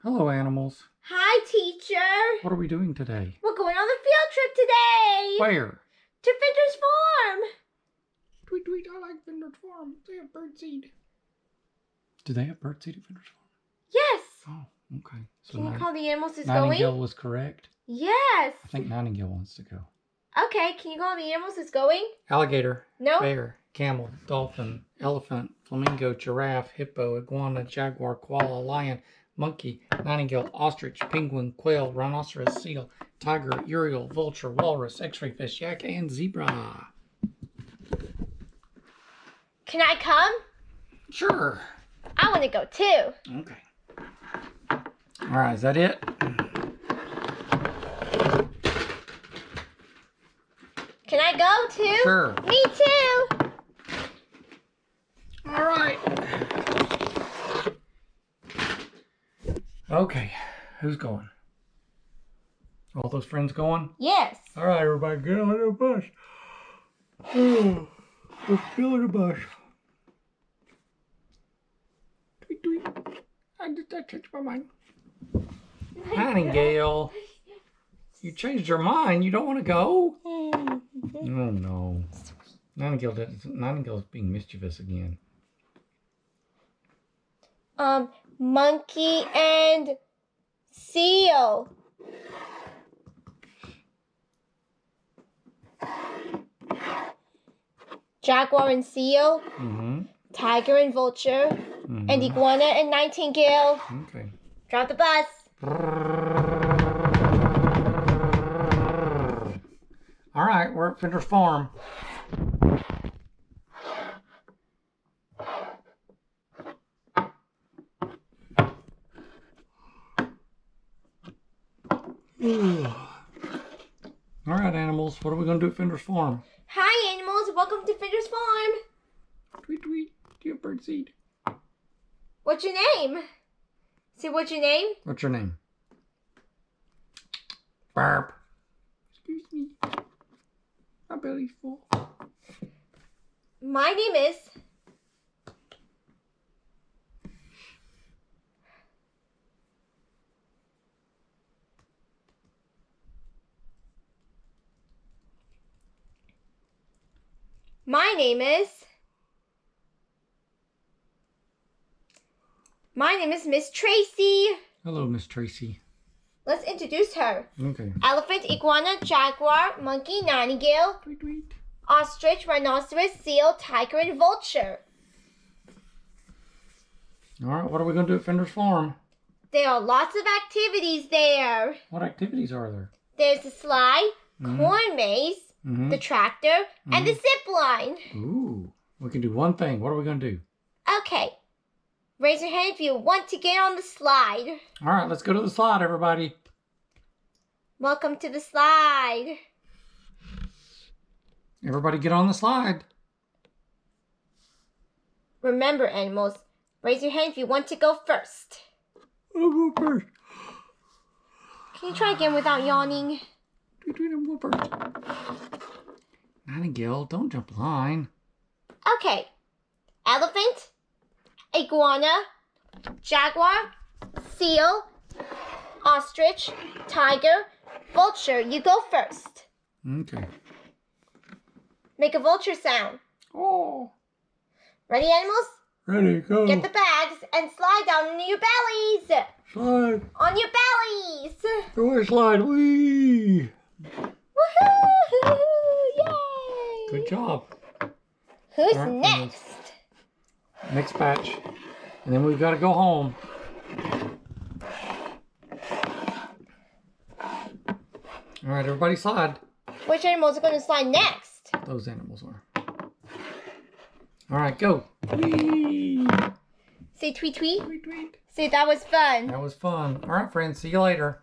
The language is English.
Hello, animals. Hi, teacher. What are we doing today? We're going on a field trip today. Where? To Fender's farm. Tweet, tweet, I like Fender's farm. They have birdseed. Do they have birdseed at Fender's farm? Yes. Oh, okay. So Can you call the animals is Nightingale going? was correct? Yes. I think Nightingale wants to go. Okay, can you call the animals is going? Alligator. No. Bear. Camel. Dolphin. Elephant. Flamingo. Giraffe. Hippo. Iguana. Jaguar. Koala. Lion. Monkey. Nightingale. Ostrich. Penguin. Quail. Rhinoceros. Seal. Tiger. Uriel. Vulture. Walrus. X-ray fish. Yak. And zebra. Can I come? Sure. I want to go too. Okay. All right, is that it? Can I go too? Sure. Me too. All right. Okay, who's going? All those friends going? Yes. All right, everybody, get on the bus. Let's get on the bus. Tweet, tweet. I changed my mind. Nightingale, you changed your mind. You don't want to go? Oh, no. Nightingale's being mischievous again. Monkey and seal. Jaguar and seal. Mm-hmm. Tiger and vulture. Mm-hmm. And iguana and nightingale. Okay. Drop the bus. All right, we're at Fender's farm. All right, animals, what are we going to do at Fender's farm? Hi, animals. Welcome to Fender's farm. Tweet, tweet. Do you have birdseed? What's your name? Say, what's your name? What's your name? Barb. Excuse me. My belly's full. My name is... My name is Miss Tracy. Hello, Miss Tracy. Let's introduce her. Okay. Elephant, iguana, jaguar, monkey, nightingale, Tweet, tweet. ostrich, rhinoceros, seal, tiger, and vulture. All right, what are we going to do at Fender's farm? There are lots of activities there. What activities are there? There's the slide, corn maze, the tractor, and the zip line. Ooh, we can do one thing. What are we going to do? Okay. Raise your hand if you want to get on the slide. All right, let's go to the slide, everybody. Welcome to the slide. Everybody get on the slide. Remember, animals, raise your hand if you want to go first. I'll go first. Can you try again without yawning? I'll go first. Nightingale, don't jump line. Okay. Elephant, iguana, jaguar, seal, ostrich, tiger, vulture. You go first. Okay. Make a vulture sound. Oh. Ready, animals? Ready, go. Get the bags and slide down into your bellies. Slide. On your bellies. Go slide. Whee. Woohoo! Yay! Good job. Who's All right, next? Next batch. And then we've got to go home. All right, everybody slide. Which animals are going to slide next? Those animals are. All right, go. Whee! Say tweet tweet. Tweet, tweet. Say that was fun. That was fun. All right, friends. See you later.